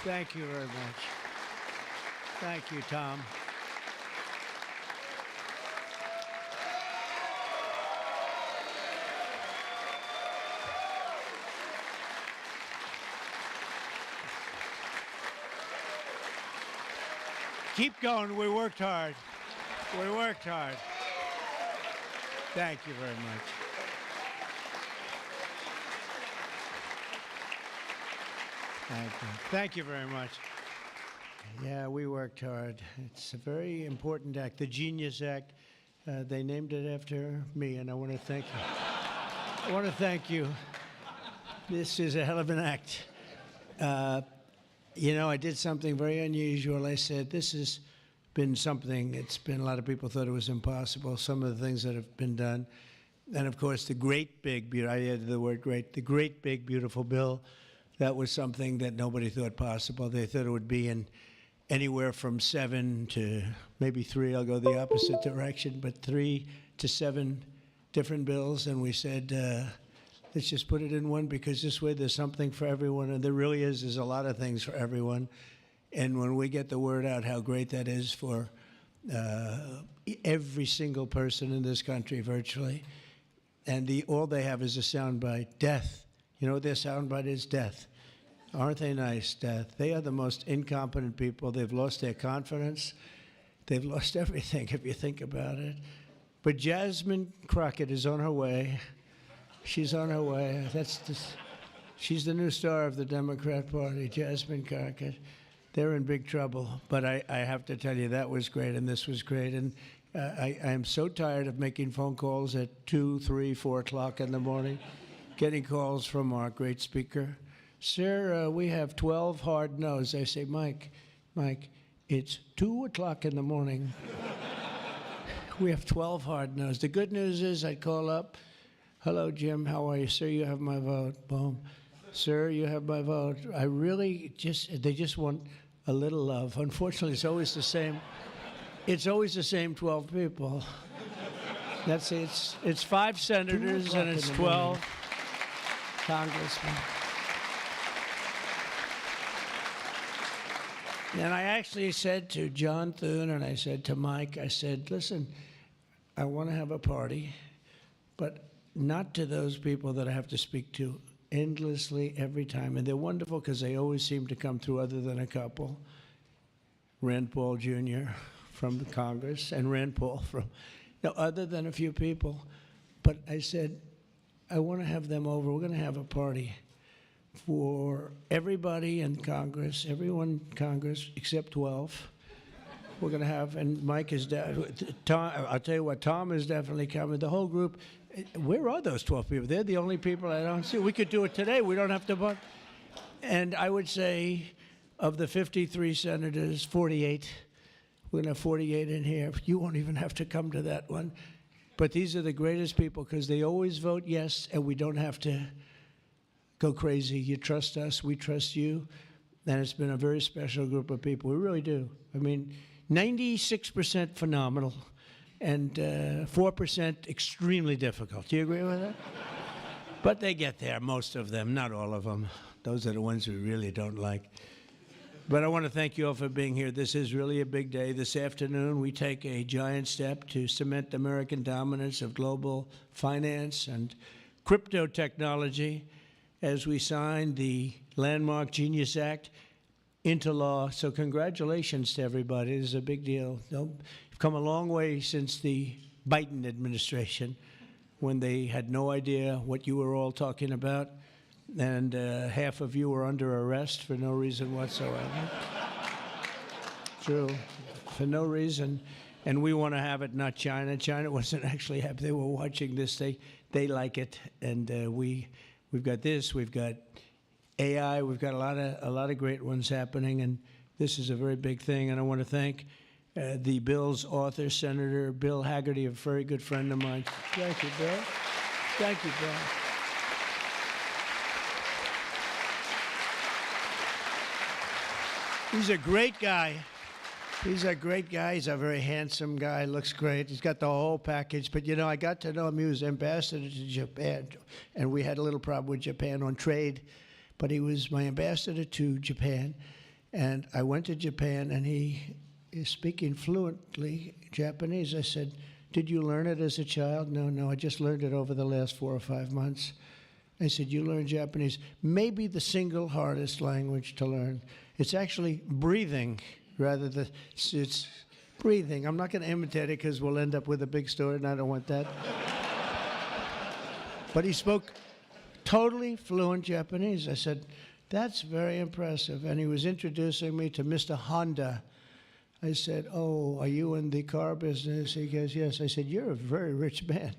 Thank you very much. Thank you, Tom. Keep going. We worked hard. We worked hard. Thank you very much. Thank you. Thank you very much. Yeah, we worked hard. It's a very important act, the Genius Act. They named it after me, and I want to thank you. I want to thank you. This is a hell of an act. You know, I did something very unusual. I said, this has been something, it's been, a lot of people thought it was impossible, some of the things that have been done. And of course, the great big, I added the word great, the great big beautiful bill, that was something that nobody thought possible. They thought it would be in anywhere from 7 to maybe 3, I'll go the opposite direction, but 3 to 7 different bills. And we said, let's just put it in one, because this way there's something for everyone, and there really is. There's a lot of things for everyone. And when we get the word out how great that is for every single person in this country, virtually, and all they have is a soundbite, death. You know what their soundbite is? Death. Aren't they nice, death? They are the most incompetent people. They've lost their confidence. They've lost everything, if you think about it. But Jasmine Crockett is on her way. She's on her way. She's the new star of the Democrat Party, Jasmine Crockett. They're in big trouble. But I have to tell you, that was great, and this was great. And I am so tired of making phone calls at 2, 3, 4 o'clock in the morning, getting calls from our great speaker. Sir, we have 12 hard no's. I say, Mike, it's 2 o'clock in the morning. We have 12 hard no's. The good news is I'd call up, hello, Jim, how are you? Sir, you have my vote. Boom. Sir, you have my vote. I really they just want a little love. Unfortunately, it's always the same. It's always the same 12 people. That's it. It's 5 senators and it's 12 congressmen. And I actually said to John Thune and I said to Mike, I said, listen, I want to have a party, but not to those people that I have to speak to endlessly every time. And they're wonderful because they always seem to come through, other than a couple. Rand Paul Jr. from the Congress and Rand Paul from, other than a few people. But I said, I want to have them over. We're going to have a party for everybody in Congress, everyone in Congress except 12. We're going to have, and Mike is, Tom, I'll tell you what, Tom is definitely coming. The whole group. Where are those 12 people? They're the only people I don't see. We could do it today. We don't have to vote. And I would say of the 53 senators, 48, we're going to have 48 in here. You won't even have to come to that one. But these are the greatest people because they always vote yes, and we don't have to go crazy. You trust us. We trust you. And it's been a very special group of people. We really do. I mean, 96% phenomenal. And 4% extremely difficult. Do you agree with that? But they get there, most of them, not all of them. Those are the ones we really don't like. But I want to thank you all for being here. This is really a big day. This afternoon, we take a giant step to cement American dominance of global finance and crypto technology as we sign the landmark Genius Act into law. So congratulations to everybody. This is a big deal. You've come a long way since the Biden administration, when they had no idea what you were all talking about, and half of you were under arrest for no reason whatsoever. True, for no reason. And we want to have it, not China. China wasn't actually happy. They were watching this. They like it, and we've got this. We've got AI. We've got a lot of great ones happening, and this is a very big thing. And I want to thank the bill's author, Senator Bill Hagerty, a very good friend of mine. Thank you, Bill. Thank you, Bill. He's a great guy. He's a great guy. He's a very handsome guy. Looks great. He's got the whole package. But, I got to know him. He was ambassador to Japan, and we had a little problem with Japan on trade. But he was my ambassador to Japan. And I went to Japan, and he is speaking fluently Japanese. I said, "Did you learn it as a child?" No, I just learned it over the last 4 or 5 months. I said, "You learned Japanese, maybe the single hardest language to learn. It's actually breathing rather than, it's breathing." I'm not going to imitate it because we'll end up with a big story, and I don't want that. But he spoke totally fluent Japanese. I said, "That's very impressive." And he was introducing me to Mr. Honda. I said, "Oh, are you in the car business?" He goes, "Yes." I said, "You're a very rich man."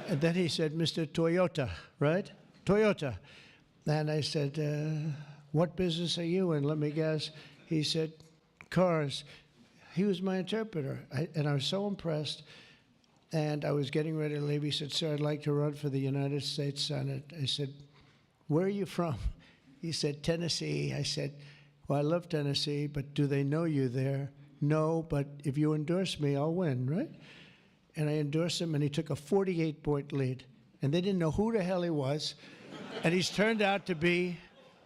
And then he said, "Mr. Toyota, right? Toyota." And I said, "What business are you in? Let me guess." He said, "Cars." He was my interpreter. And I was so impressed. And I was getting ready to leave. He said, "Sir, I'd like to run for the United States Senate." I said, "Where are you from?" He said, "Tennessee." I said, "Well, I love Tennessee, but do they know you there?" "No, but if you endorse me, I'll win," right? And I endorsed him, and he took a 48-point lead. And they didn't know who the hell he was. And he's turned out to be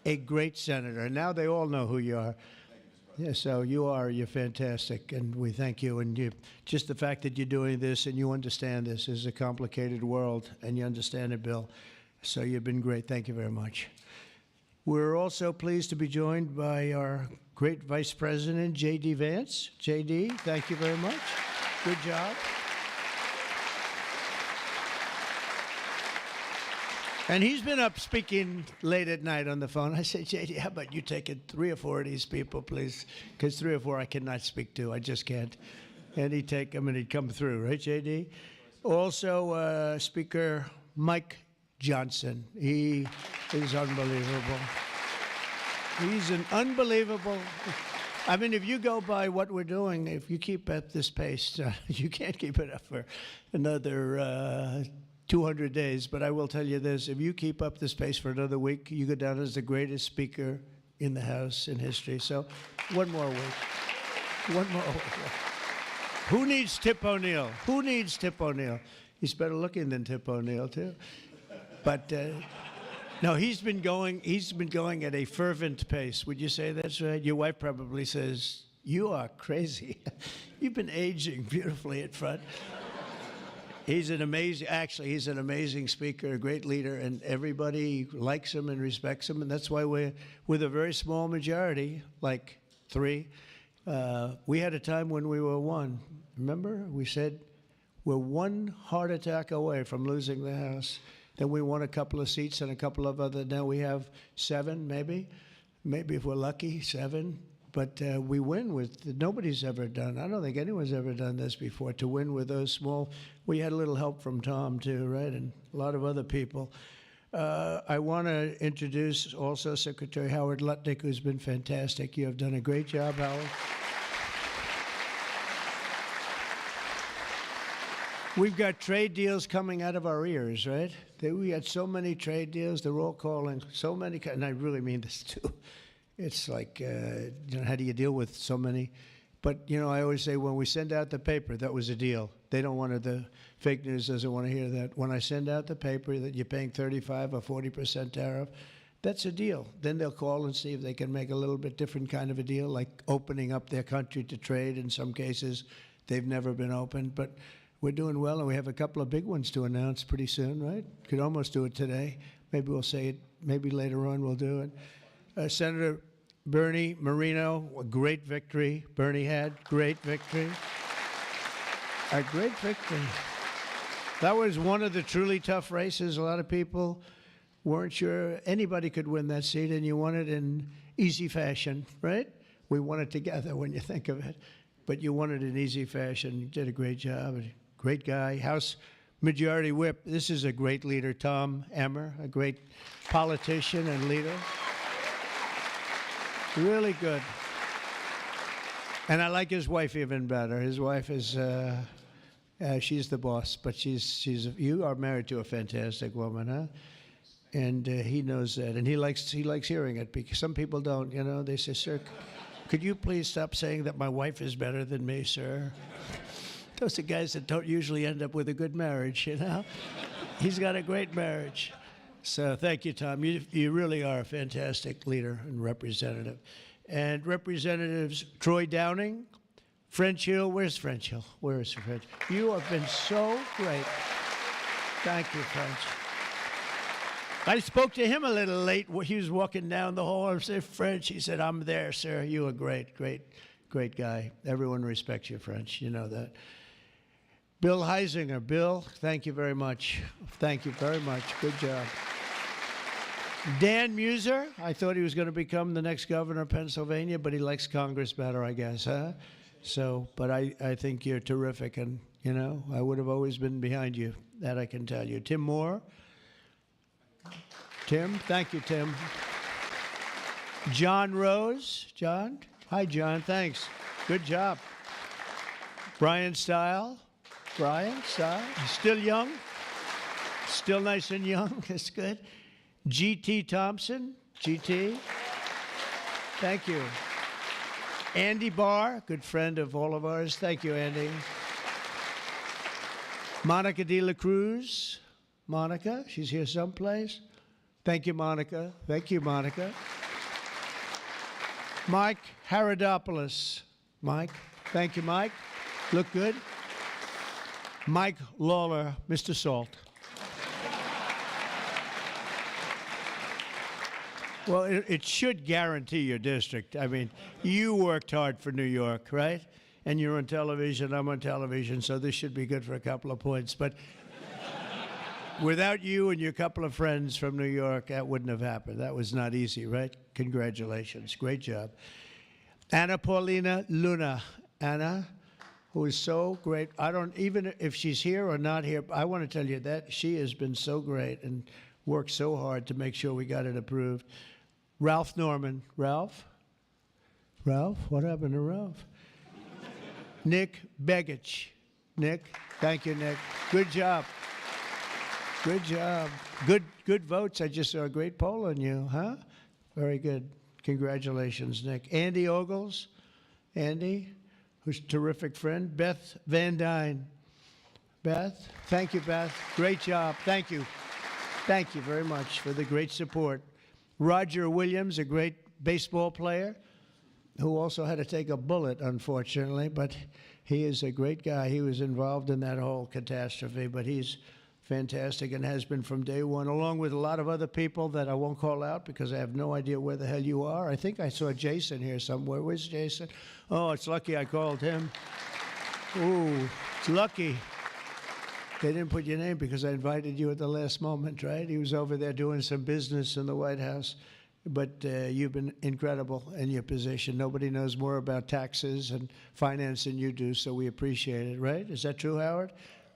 a great senator. And now they all know who you are. Yeah, so you're fantastic, and we thank you. And just the fact that you're doing this and you understand this is a complicated world, and you understand it, Bill. So you've been great. Thank you very much. We're also pleased to be joined by our great Vice President, J.D. Vance. J.D., thank you very much. Good job. And he's been up speaking late at night on the phone. I said, "J.D., how about you taking 3 or 4 of these people, please? Because 3 or 4 I cannot speak to. I just can't." And he'd take them, and he'd come through, right, J.D.? Also, Speaker Mike Johnson. He is unbelievable. He's an unbelievable... I mean, if you go by what we're doing, if you keep at this pace, you can't keep it up for another 200 days. But I will tell you this, if you keep up this pace for another week, you go down as the greatest speaker in the House in history. So one more week. One more week. Who needs Tip O'Neill? Who needs Tip O'Neill? He's better looking than Tip O'Neill, too. But no, he's been going at a fervent pace. Would you say that's right? Your wife probably says, "You are crazy. You've been aging beautifully at front." He's an amazing speaker, a great leader, and everybody likes him and respects him, and that's why we're with a very small majority, like 3. We had a time when we were 1. Remember? We said we're 1 heart attack away from losing the House. Then we won a couple of seats and a couple of other. Now we have 7, maybe if we're lucky, 7. But we win with, nobody's ever done, I don't think anyone's ever done this before, to win with those small. We had a little help from Tom, too, right, and a lot of other people. I want to introduce also Secretary Howard Lutnick, who's been fantastic. You have done a great job, Howard. We've got trade deals coming out of our ears, right? We had so many trade deals. They're all calling so many, and I really mean this, too. It's like, how do you deal with so many? But, I always say when we send out the paper, that was a deal. They don't want the fake news doesn't want to hear that. When I send out the paper that you're paying 35 or 40% tariff, that's a deal. Then they'll call and see if they can make a little bit different kind of a deal, like opening up their country to trade. In some cases, they've never been opened. But we're doing well, and we have a couple of big ones to announce pretty soon, right? Could almost do it today. Maybe we'll say it. Maybe later on we'll do it. Senator Bernie Moreno, a great victory. Bernie had great victory. A great victory. That was one of the truly tough races. A lot of people weren't sure anybody could win that seat, and you won it in easy fashion, right? We won it together when you think of it. But you won it in easy fashion. You did a great job. Great guy. House Majority Whip. This is a great leader, Tom Emmer, a great politician and leader. Really good. And I like his wife even better. His wife is, she's the boss, but you are married to a fantastic woman, huh? And he knows that, and he likes hearing it, because some people don't, they say, "Sir, could you please stop saying that my wife is better than me, sir?" Those are guys that don't usually end up with a good marriage, He's got a great marriage. So thank you, Tom. You really are a fantastic leader and representative. and Representatives Troy Downing, French Hill. Where's French Hill? Where is French? You have been so great. Thank you, French. I spoke to him a little late. He was walking down the hall. I said, French. He said, I'm there, sir. You are great, great, great guy. Everyone respects you, French. You know that. Bill Heisinger. Bill, thank you very much. Thank you very much. Good job. Dan Muser. I thought he was going to become the next governor of Pennsylvania, but he likes Congress better, I guess, huh? So, but I think you're terrific, and, you know, I would have always been behind you. That I can tell you. Tim Moore. Tim, thank you, Tim. John Rose. John? Hi, John, thanks. Good job. Brian Stile. Brian Stile. Still young? Still nice and young. That's good. G.T. Thompson. G.T. Thank you. Andy Barr, good friend of all of ours. Thank you, Andy. Monica de la Cruz. Monica, she's here someplace. Thank you, Monica. Thank you, Monica. Mike Haradopoulos. Mike, thank you, Mike. Look good. Mike Lawler, Mr. Salt. Well, it should guarantee your district. I mean, you worked hard for New York, right? And you're on television, I'm on television, so this should be good for a couple of points. But without you and your couple of friends from New York, that wouldn't have happened. That was not easy, right? Congratulations. Great job. Anna Paulina Luna. Anna, who is so great. I don't, even if she's here or not here, I want to tell you that she has been so great and worked so hard to make sure we got it approved. Ralph Norman. Ralph? Ralph? What happened to Ralph? Nick Begich. Nick, thank you, Nick. Good job. Good job. Good votes. I just saw a great poll on you, huh? Very good. Congratulations, Nick. Andy Ogles. Andy, who's a terrific friend. Beth Van Dyne. Beth, thank you, Beth. Great job. Thank you. Thank you very much for the great support. Roger Williams, a great baseball player who also had to take a bullet, unfortunately, but he is a great guy. He was involved in that whole catastrophe, but he's fantastic and has been from day one, along with a lot of other people that I won't call out because I have no idea where the hell you are. I think I saw Jason here somewhere. Where's Jason? Oh, it's lucky I called him. Ooh, it's lucky. They didn't put your name because I invited you at the last moment, right? He was over there doing some business in the White House. But you've been incredible in your position. Nobody knows more about taxes and finance than you do, so we appreciate it, right? Is that true, Howard?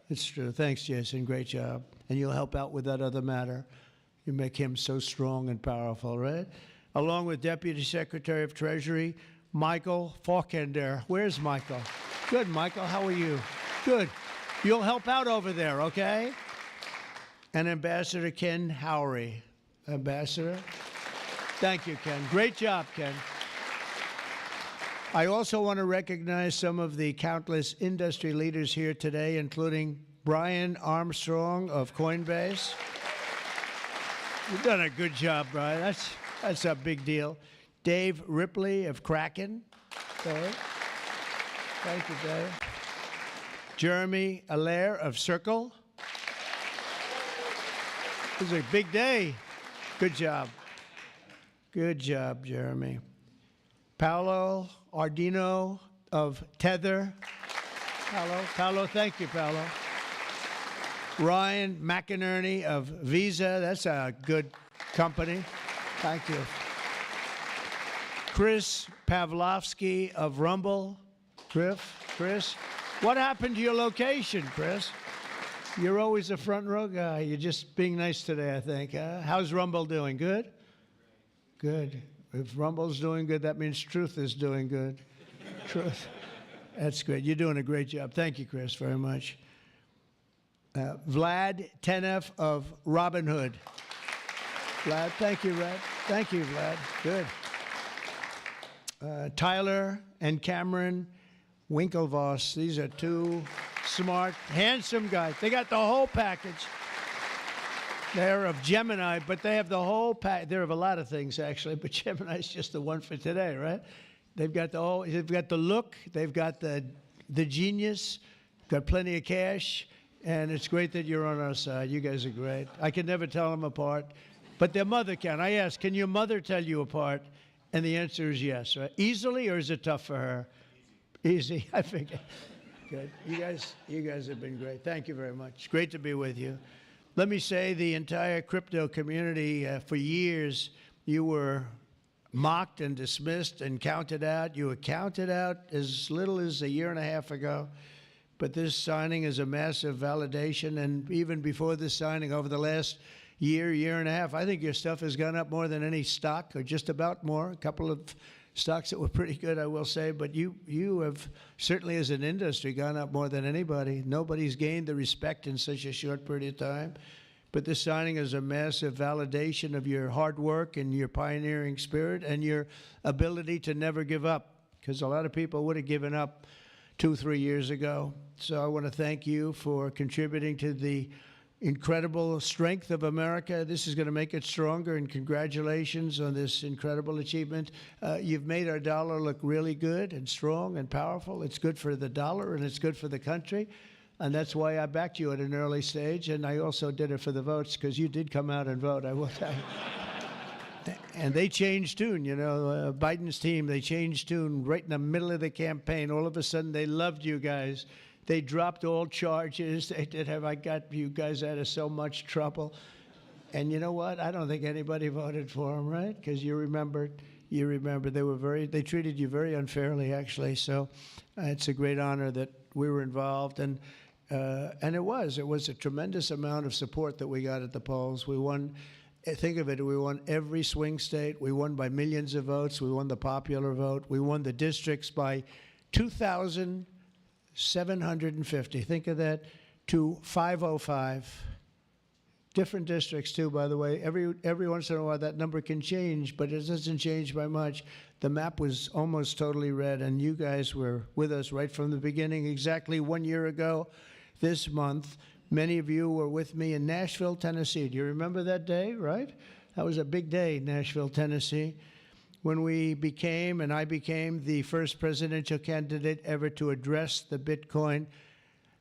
It's true. Thanks, Jason. Great job. And you'll help out with that other matter. You make him so strong and powerful, right? Along with Deputy Secretary of Treasury, Michael Faulkender. Where's Michael? Good, Michael. How are you? Good. You'll help out over there, okay? And Ambassador Ken Howry. Ambassador? Thank you, Ken. Great job, Ken. I also want to recognize some of the countless industry leaders here today, including Brian Armstrong of Coinbase. You've done a good job, Brian. That's a big deal. Dave Ripley of Kraken. Dave. Thank you, Dave. Jeremy Allaire of Circle. This is a big day. Good job. Good job, Jeremy. Paolo Ardino of Tether. Paolo, thank you, Paolo. Ryan McInerney of Visa. That's a good company. Thank you. Chris Pavlovsky of Rumble. Chris, what happened to your location, Chris? You're always a front row guy. You're just being nice today, I think. How's Rumble doing? Good? Good. If Rumble's doing good, that means Truth is doing good. Truth. That's great. You're doing a great job. Thank you, Chris, very much. Vlad Tenev of Robinhood. Vlad, thank you, Vlad. Thank you, Vlad. Good. Tyler and Cameron Winklevoss. These are two smart, handsome guys. They got the whole package. They're of Gemini, but they have the whole pack. They're of a lot of things, actually, but Gemini's just the one for today, right? They've got they've got the look, they've got the genius, got plenty of cash, and it's great that you're on our side. You guys are great. I can never tell them apart, but their mother can. I asked, can your mother tell you apart? And the answer is yes, right? Easily, or is it tough for her? Easy, I figure. Good. You guys have been great. Thank you very much. Great to be with you. Let me say the entire crypto community, for years, you were mocked and dismissed and counted out. You were counted out as little as a year and a half ago. But this signing is a massive validation. And even before this signing, over the last year and a half, I think your stuff has gone up more than any stock, or just about more. A couple of stocks that were pretty good, I will say. But you have certainly, as an industry, gone up more than anybody. Nobody's gained the respect in such a short period of time. But this signing is a massive validation of your hard work and your pioneering spirit and your ability to never give up, because a lot of people would have given up 2-3 years ago. So I want to thank you for contributing to the incredible strength of America. This is going to make it stronger, and congratulations on this incredible achievement. You've made our dollar look really good and strong and powerful. It's good for the dollar, and it's good for the country. And that's why I backed you at an early stage, and I also did it for the votes, because you did come out and vote, I will tell you. And they changed tune, you know, Biden's team, they changed tune right in the middle of the campaign. All of a sudden, they loved you guys. They dropped all charges. They did have, I got you guys out of so much trouble. And you know what? I don't think anybody voted for them, right? Because you remember, they treated you very unfairly, actually. So it's a great honor that we were involved. And it was a tremendous amount of support that we got at the polls. We won, think of it, we won every swing state. We won by millions of votes. We won the popular vote. We won the districts by 2,750. Think of that, to 505. Different districts, too, by the way. Every once in a while, that number can change, but it doesn't change by much. The map was almost totally red, and you guys were with us right from the beginning. Exactly 1 year ago this month, many of you were with me in Nashville, Tennessee. Do you remember that day, right? That was a big day, Nashville, Tennessee, when I became the first presidential candidate ever to address the Bitcoin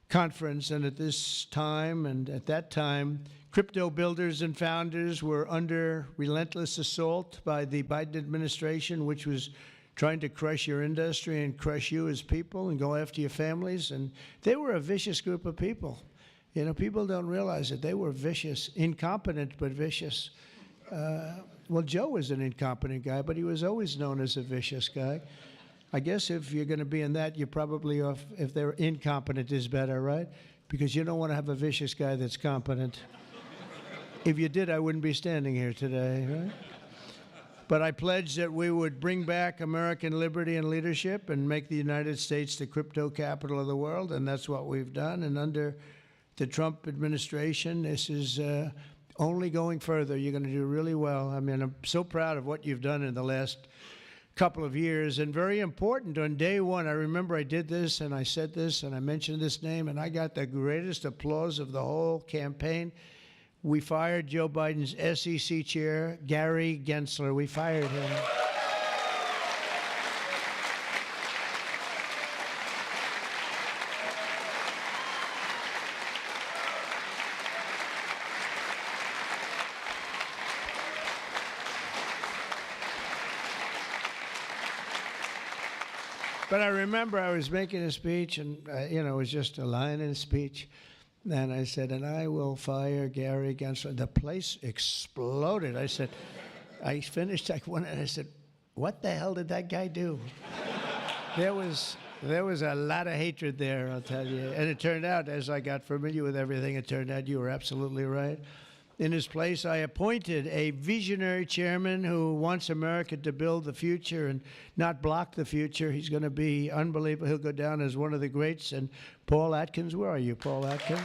conference. And at this time, and at that time, crypto builders and founders were under relentless assault by the Biden administration, which was trying to crush your industry and crush you as people and go after your families. And they were a vicious group of people. You know, people don't realize it. They were vicious, incompetent, but vicious. Well, Joe was an incompetent guy, but he was always known as a vicious guy. I guess if you're going to be in that, you're probably off, if they're incompetent is better, right? Because you don't want to have a vicious guy that's competent. If you did, I wouldn't be standing here today, right? But I pledged that we would bring back American liberty and leadership and make the United States the crypto capital of the world, and that's what we've done. And under the Trump administration, this is only going further. You're going to do really well. I mean, I'm so proud of what you've done in the last couple of years. And very important, on day one, I remember I did this, and I said this, and I mentioned this name, and I got the greatest applause of the whole campaign. We fired Joe Biden's SEC chair, Gary Gensler. We fired him. But I remember I was making a speech, and it was just a line in a speech. And I said, and I will fire Gary Gensler. The place exploded. I said, I finished like one, and I said, what the hell did that guy do? There was a lot of hatred there, I'll tell you. And it turned out, as I got familiar with everything, it turned out you were absolutely right. In his place, I appointed a visionary chairman who wants America to build the future and not block the future. He's going to be unbelievable. He'll go down as one of the greats. And Paul Atkins, where are you, Paul Atkins?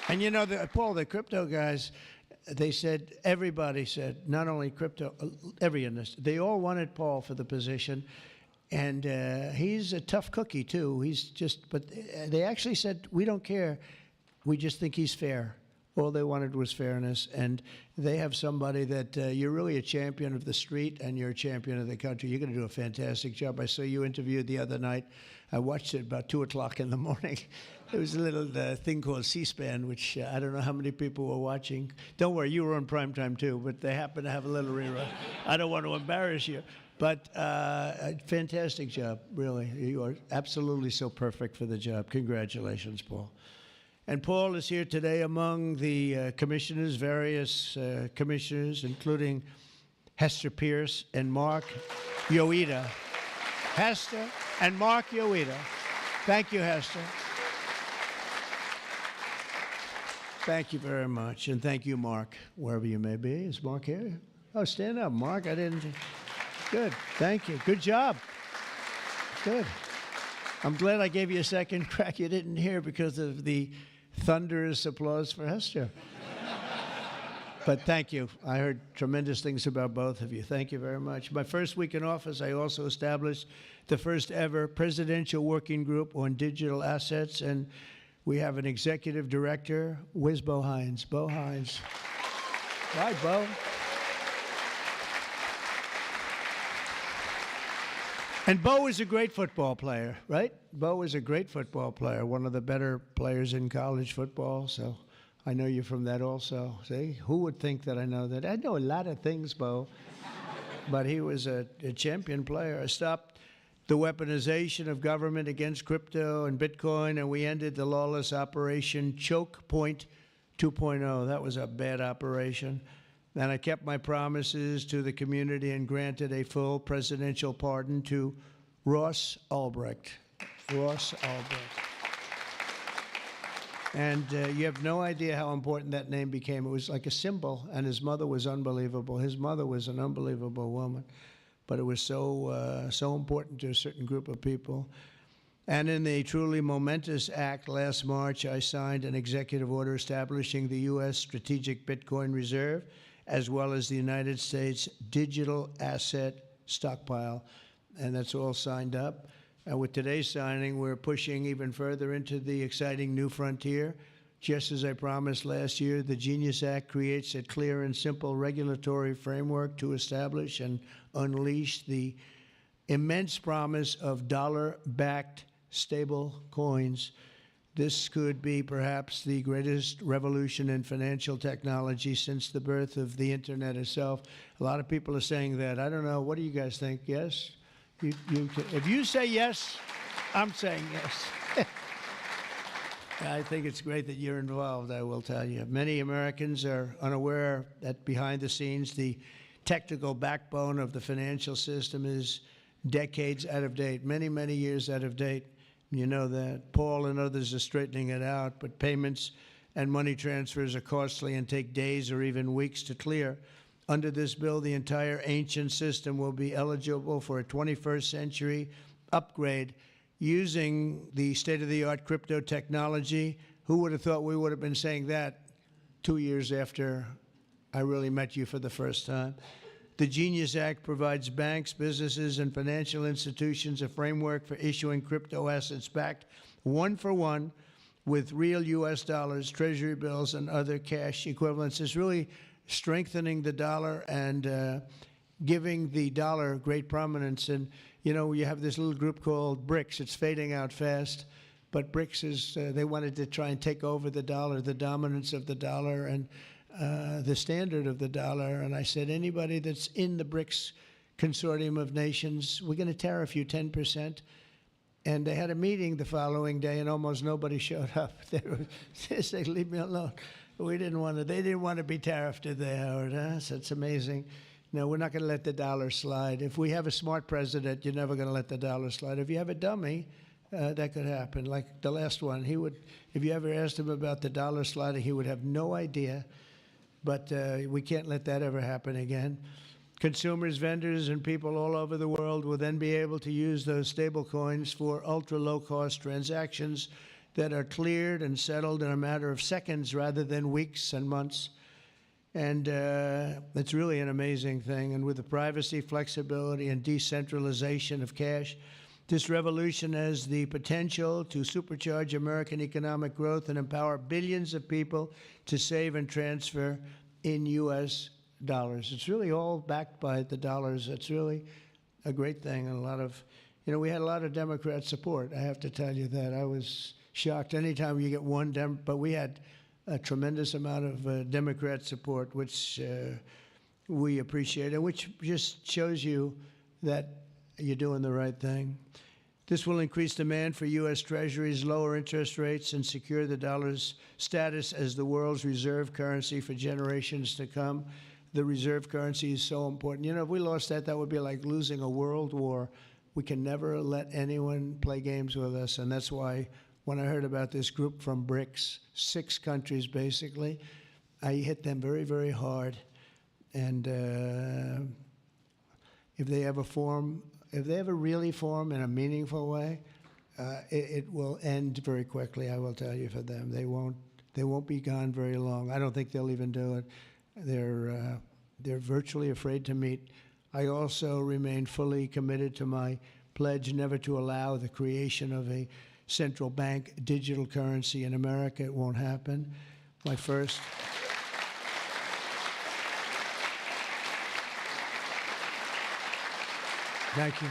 And you know, Paul, the crypto guys, they said, everybody said, not only crypto, every industry, they all wanted Paul for the position. And he's a tough cookie, too. But they actually said, we don't care. We just think he's fair. All they wanted was fairness. And they have somebody that you're really a champion of the street and you're a champion of the country. You're going to do a fantastic job. I saw you interviewed the other night. I watched it about 2 o'clock in the morning. There was a little thing called C-SPAN, which I don't know how many people were watching. Don't worry, you were on primetime too, but they happened to have a little rerun. I don't want to embarrass you. But a fantastic job, really. You are absolutely so perfect for the job. Congratulations, Paul. And Paul is here today among the commissioners, various commissioners, including Hester Pierce and Mark Yoida. Hester and Mark Yoida. Thank you, Hester. Thank you very much. And thank you, Mark, wherever you may be. Is Mark here? Oh, stand up, Mark. I didn't. Good. Thank you. Good job. Good. I'm glad I gave you a second crack you didn't hear because of the thunderous applause for Hester. But thank you. I heard tremendous things about both of you. Thank you very much. My first week in office, I also established the first ever presidential working group on digital assets, and we have an executive director. Where's Bo Hines? Bo Hines. Hi, Bo. And Bo is a great football player, right? Bo is a great football player, one of the better players in college football. So I know you from that also. See, who would think that I know that? I know a lot of things, Bo. But he was a champion player. I stopped the weaponization of government against crypto and Bitcoin, and we ended the lawless operation Choke Point 2.0. That was a bad operation. And I kept my promises to the community and granted a full presidential pardon to Ross Ulbricht. Ross Ulbricht. And you have no idea how important that name became. It was like a symbol, and his mother was unbelievable. His mother was an unbelievable woman, but it was so important to a certain group of people. And in the truly momentous act last March, I signed an executive order establishing the U.S. Strategic Bitcoin Reserve, as well as the United States Digital Asset Stockpile. And that's all signed up. And with today's signing, we're pushing even further into the exciting new frontier. Just as I promised last year, the Genius Act creates a clear and simple regulatory framework to establish and unleash the immense promise of dollar-backed stable coins. This could be perhaps the greatest revolution in financial technology since the birth of the internet itself. A lot of people are saying that. I don't know. What do you guys think? Yes? If you say yes, I'm saying yes. I think it's great that you're involved, I will tell you. Many Americans are unaware that behind the scenes, the technical backbone of the financial system is decades out of date, many, many years out of date. You know that. Paul and others are straightening it out, but payments and money transfers are costly and take days or even weeks to clear. Under this bill, the entire ancient system will be eligible for a 21st century upgrade using the state-of-the-art crypto technology. Who would have thought we would have been saying that 2 years after I really met you for the first time? The Genius Act provides banks, businesses, and financial institutions a framework for issuing crypto assets backed one-for-one with real U.S. dollars, treasury bills, and other cash equivalents. It's really strengthening the dollar and giving the dollar great prominence. And, you know, you have this little group called BRICS. It's fading out fast. But BRICS is, they wanted to try and take over the dollar, the dominance of the dollar, and the standard of the dollar. And I said, anybody that's in the BRICS consortium of nations, we're going to tariff you 10%. And they had a meeting the following day, and almost nobody showed up. They said, leave me alone. We didn't want to. They didn't want to be tariffed, did they, Howard? Huh? So it's amazing. No, we're not going to let the dollar slide. If we have a smart president, you're never going to let the dollar slide. If you have a dummy, that could happen. Like the last one, he would. If you ever asked him about the dollar sliding, he would have no idea. But we can't let that ever happen again. Consumers, vendors, and people all over the world will then be able to use those stable coins for ultra-low-cost transactions that are cleared and settled in a matter of seconds rather than weeks and months. And it's really an amazing thing. And with the privacy, flexibility, and decentralization of cash, this revolution has the potential to supercharge American economic growth and empower billions of people to save and transfer in U.S. dollars. It's really all backed by the dollars. It's really a great thing. And a lot of, we had a lot of Democrat support. I have to tell you that. I was shocked. Anytime you get one but we had a tremendous amount of Democrat support, which we appreciate, and which just shows you that you're doing the right thing. This will increase demand for U.S. Treasuries, lower interest rates, and secure the dollar's status as the world's reserve currency for generations to come. The reserve currency is so important. If we lost that, that would be like losing a world war. We can never let anyone play games with us, and that's why when I heard about this group from BRICS, 6 countries basically, I hit them very, very hard. And if they ever really form in a meaningful way, it will end very quickly, I will tell you, for them. They won't be gone very long. I don't think they'll even do it. They're virtually afraid to meet. I also remain fully committed to my pledge never to allow the creation of a central bank digital currency in America. It won't happen. My first. Thank you.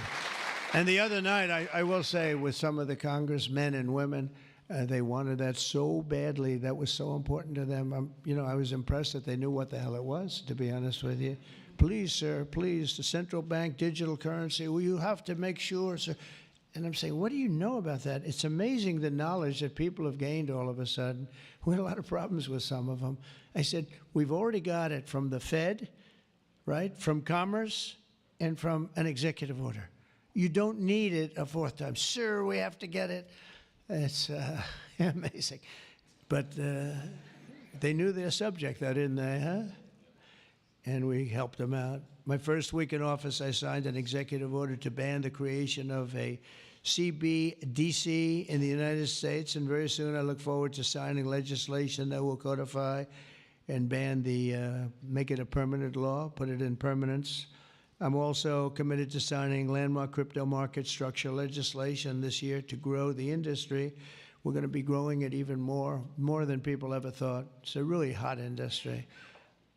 And the other night, I will say, with some of the congressmen and women, they wanted that so badly. That was so important to them. I was impressed that they knew what the hell it was, to be honest with you. Please, sir, please, the central bank digital currency. Well, you have to make sure, sir. And I'm saying, what do you know about that? It's amazing the knowledge that people have gained all of a sudden. We had a lot of problems with some of them. I said, we've already got it from the Fed, right, from Commerce, and from an executive order. You don't need it a 4th time. Sir, we have to get it. It's amazing. But they knew their subject, though, didn't they, huh? And we helped them out. My first week in office, I signed an executive order to ban the creation of a CBDC in the United States, and very soon I look forward to signing legislation that will codify and ban make it a permanent law, put it in permanence. I'm also committed to signing landmark crypto market structure legislation this year to grow the industry. We're going to be growing it even more than people ever thought. It's a really hot industry.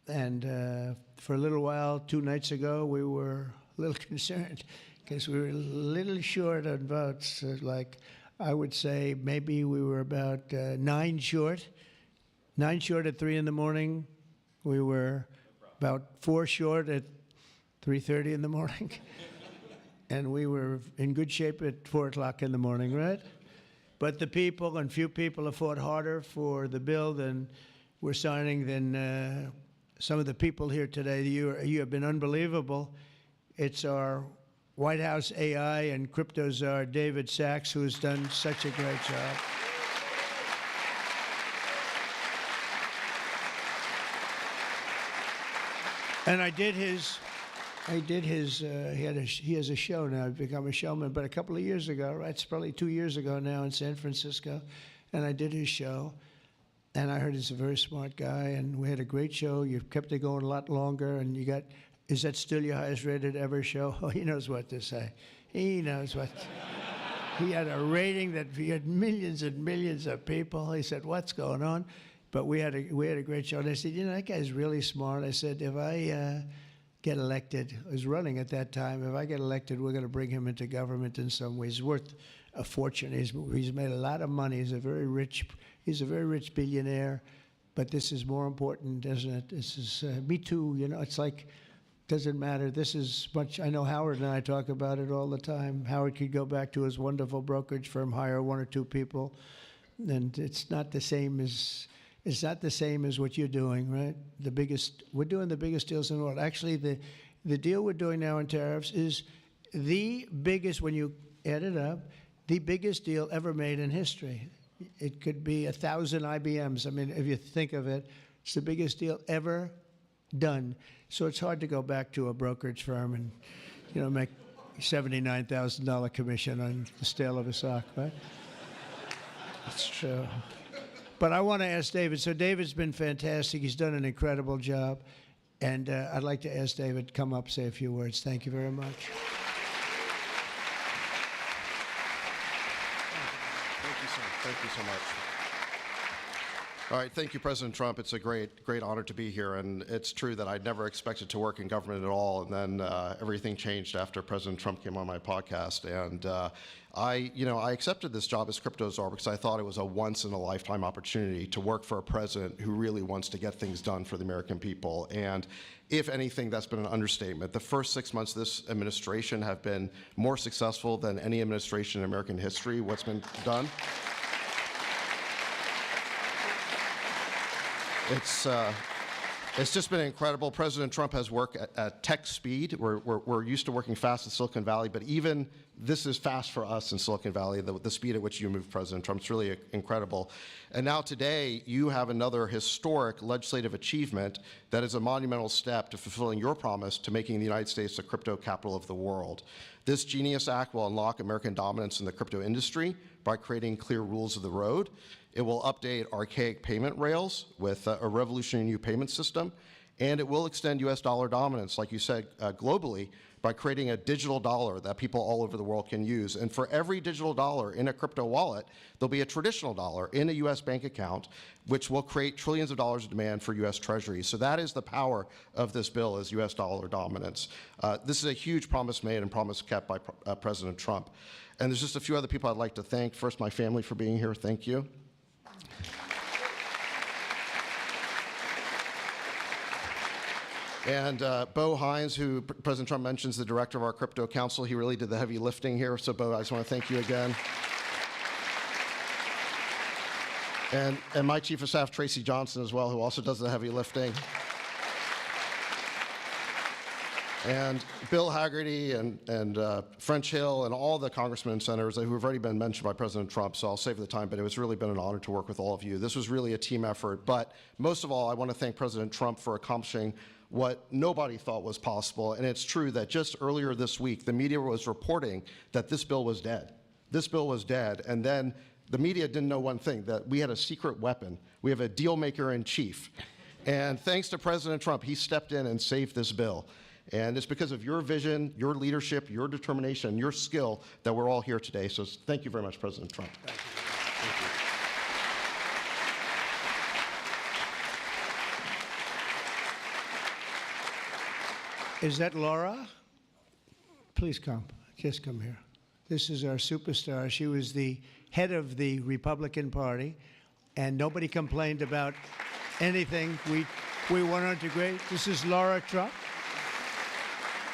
And for a little while, 2 nights ago, we were a little concerned because we were a little short on votes. Like, I would say maybe we were about 9 short. 9 short at 3 in the morning. We were about 4 short at 3:30 in the morning. And we were in good shape at 4 o'clock in the morning, right? But the people, and few people, have fought harder for the bill than we're signing than some of the people here today. You have been unbelievable. It's our White House AI and crypto czar, David Sachs, who has done such a great job. And he has a show now. I've become a showman, but a couple of years ago, right? It's probably 2 years ago now in San Francisco, and I did his show. And I heard he's a very smart guy, and we had a great show. You kept it going a lot longer, and is that still your highest rated ever show? Oh, he knows what to say. He knows what. He had a rating that he had millions and millions of people. He said, what's going on? But we had a great show. And I said, that guy's really smart. I said, if I get elected, I was running at that time, if I get elected, we're going to bring him into government in some ways. He's worth a fortune. He's made a lot of money. He's a very rich billionaire. But this is more important, isn't it? This is, me too, it's like, doesn't matter. This is much, I know Howard and I talk about it all the time. Howard could go back to his wonderful brokerage firm, hire 1 or 2 people, and it's not the same as what you're doing, right? We're doing the biggest deals in the world. Actually, the deal we're doing now in tariffs is the biggest, when you add it up, the biggest deal ever made in history. It could be 1,000 IBMs. I mean, if you think of it, it's the biggest deal ever done. So it's hard to go back to a brokerage firm and, make $79,000 commission on the sale of a sock, right? It's true. But I want to ask David. So David's been fantastic. He's done an incredible job. And I'd like to ask David to come up, say a few words. Thank you very much. Thank you, sir. Thank you so much. All right, thank you, President Trump. It's a great honor to be here, and it's true that I'd never expected to work in government at all, and then everything changed after President Trump came on my podcast, and I accepted this job as crypto czar because I thought it was a once-in-a-lifetime opportunity to work for a president who really wants to get things done for the American people, and if anything, that's been an understatement. The first 6 months of this administration have been more successful than any administration in American history. What's been done? It's just been incredible. President Trump has worked at tech speed. We're used to working fast in Silicon Valley, but even this is fast for us in Silicon Valley, the speed at which you move, President Trump. It's really incredible. And now today, you have another historic legislative achievement that is a monumental step to fulfilling your promise to making the United States the crypto capital of the world. This Genius Act will unlock American dominance in the crypto industry by creating clear rules of the road. It will update archaic payment rails with a revolutionary new payment system, and it will extend U.S. dollar dominance, like you said, globally, by creating a digital dollar that people all over the world can use. And for every digital dollar in a crypto wallet, there'll be a traditional dollar in a U.S. bank account, which will create trillions of dollars of demand for U.S. Treasuries. So that is the power of this bill, is U.S. dollar dominance. This is a huge promise made and promise kept by President Trump. And there's just a few other people I'd like to thank. First, my family for being here. Thank you. And Bo Hines, who President Trump mentions, the director of our crypto council, he really did the heavy lifting here. So Bo, I just want to thank you again. And my chief of staff, Tracy Johnson, as well, who also does the heavy lifting. And Bill Haggerty and French Hill and all the congressmen and senators who have already been mentioned by President Trump, so I'll save the time, but it was really been an honor to work with all of you. This was really a team effort, but most of all, I want to thank President Trump for accomplishing what nobody thought was possible, and it's true that just earlier this week, the media was reporting that this bill was dead. This bill was dead, and then the media didn't know one thing, that we had a secret weapon. We have a deal maker in chief. And thanks to President Trump, he stepped in and saved this bill. And it's because of your vision, your leadership, your determination, your skill that we're all here today. So thank you very much, President Trump. Thank you. Thank you. Is that Laura? Please come. Just come here. This is our superstar. She was the head of the Republican Party, and nobody complained about anything. We went on to great. This is Laura Trump,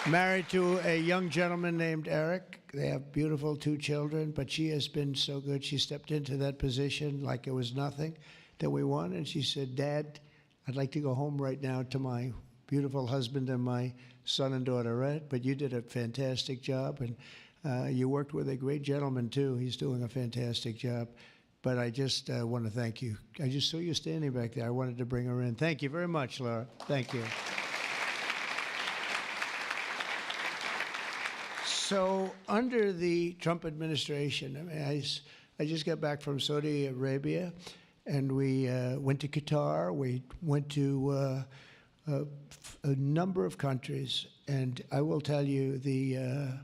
married to a young gentleman named Eric. They have beautiful 2 children, but she has been so good. She stepped into that position like it was nothing that we won, and she said, Dad, I'd like to go home right now to my beautiful husband and my son and daughter, Red, but you did a fantastic job, and you worked with a great gentleman, too. He's doing a fantastic job. But I just want to thank you. I just saw you standing back there. I wanted to bring her in. Thank you very much, Laura. Thank you. So under the Trump administration, I mean, I just got back from Saudi Arabia, and we went to Qatar. We went to a number of countries, and I will tell you the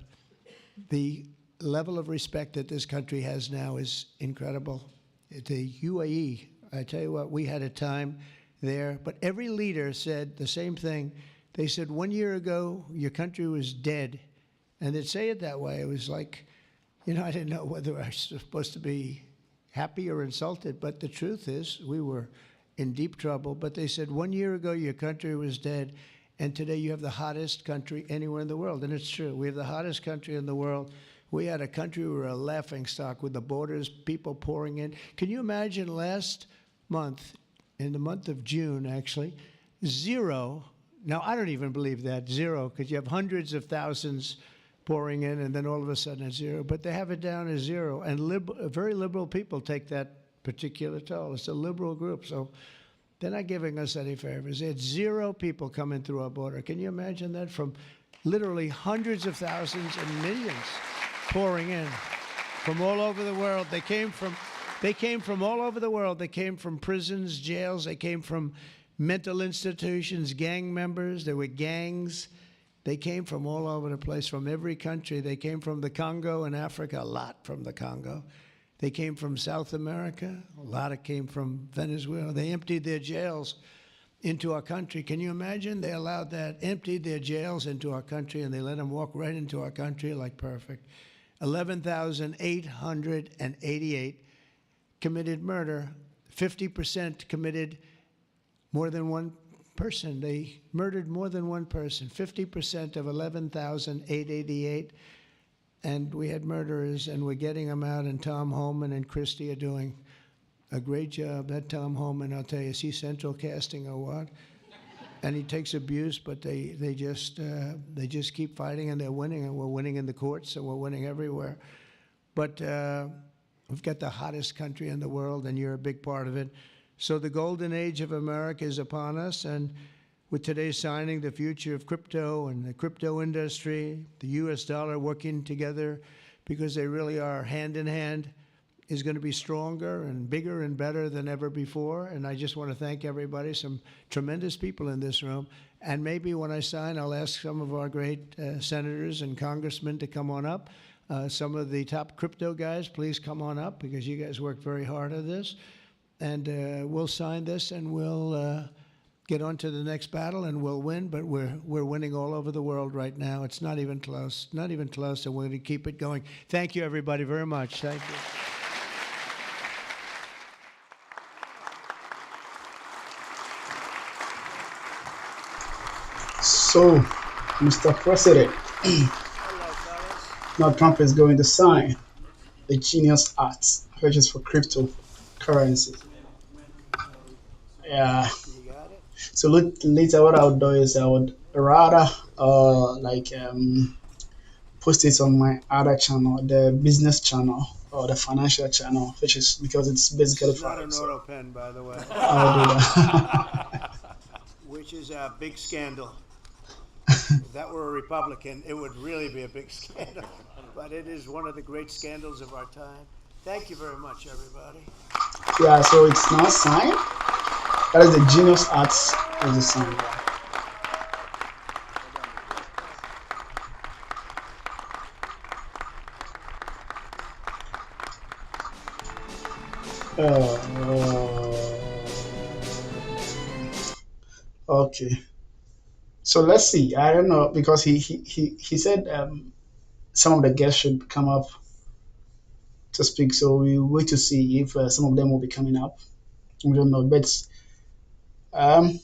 level of respect that this country has now is incredible. The UAE, I tell you what, we had a time there, but every leader said the same thing. They said 1 year ago, your country was dead. And they'd say it that way. It was like, you know, I didn't know whether I was supposed to be happy or insulted, but the truth is we were in deep trouble. But they said 1 year ago, your country was dead, and today you have the hottest country anywhere in the world. And it's true. We have the hottest country in the world. We had a country, we were a laughingstock with the borders, people pouring in. Can you imagine last month, in the month of June, actually, 0. Now, I don't even believe that, 0, because you have hundreds of thousands pouring in, and then all of a sudden it's 0. But they have it down as 0. And very liberal people take that particular toll. It's a liberal group. So they're not giving us any favors. It's 0 people coming through our border. Can you imagine that? From literally hundreds of thousands and millions pouring in from all over the world. They came from They came from all over the world. They came from prisons, jails. They came from mental institutions, gang members. There were gangs. They came from all over the place, from every country. They came from the Congo in Africa, a lot from the Congo. They came from South America. A lot of came from Venezuela. They emptied their jails into our country. Can you imagine? They allowed that, emptied their jails into our country, and they let them walk right into our country like perfect. 11,888 committed murder. 50% committed more than one person. They murdered more than one person. 50% of 11,888. And we had murderers, and we're getting them out, and Tom Homan and Christie are doing a great job. That Tom Homan, I'll tell you, is he central casting or what? And he takes abuse, but they just keep fighting, and they're winning, and we're winning in the courts, and we're winning everywhere. But we've got the hottest country in the world, and you're a big part of it. So the golden age of America is upon us, and with today's signing, the future of crypto and the crypto industry, the U.S. dollar working together, because they really are hand in hand, is going to be stronger and bigger and better than ever before. And I just want to thank everybody, some tremendous people in this room. And maybe when I sign, I'll ask some of our great senators and congressmen to come on up. Some of the top crypto guys, please come on up, because you guys worked very hard at this. And we'll sign this, and we'll get on to the next battle, and we'll win. But we're winning all over the world right now. It's not even close, not even close, and we're going to keep it going. Thank you, everybody, very much. Thank you. So, Mr. President, now Trump is going to sign the Genius Acts, which is for cryptocurrency. Yeah. So later, what I would do is I would rather post it on my other channel, the business channel or the financial channel, which is because it's basically It's not an auto pen, by the way. I'll do that. Which is a big scandal. If that were a Republican, it would really be a big scandal. But it is one of the great scandals of our time. Thank you very much, everybody. Yeah, so it's now signed. That is the Genius Arts is the sign. Okay. So let's see. I don't know because he said some of the guests should come up to speak. So we wait to see if some of them will be coming up. We don't know, but um,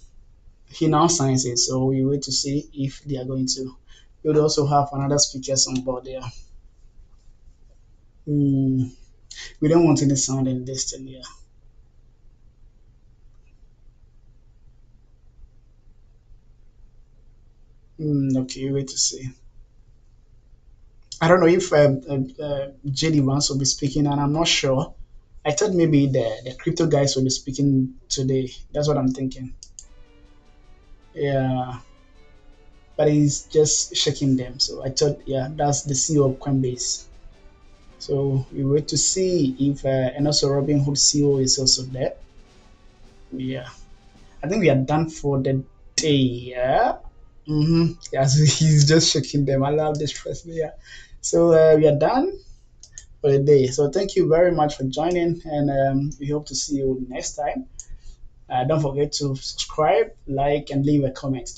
he now signs it. So we wait to see if they are going to. We would also have another speakers on board there. Mm, we don't want any sound in this thing here. Okay, wait to see. I don't know if JD wants to be speaking, and I'm not sure. I thought maybe the crypto guys will be speaking today. That's what I'm thinking. Yeah, but he's just shaking them. So I thought, yeah, that's the CEO of Coinbase. So we wait to see if, and also Robinhood CEO is also there. Yeah, I think we are done for the day. Yeah. Yeah, so he's just shaking them. I love this person. Yeah. So we are done for the day. So thank you very much for joining, and we hope to see you next time. Don't forget to subscribe, like, and leave a comment.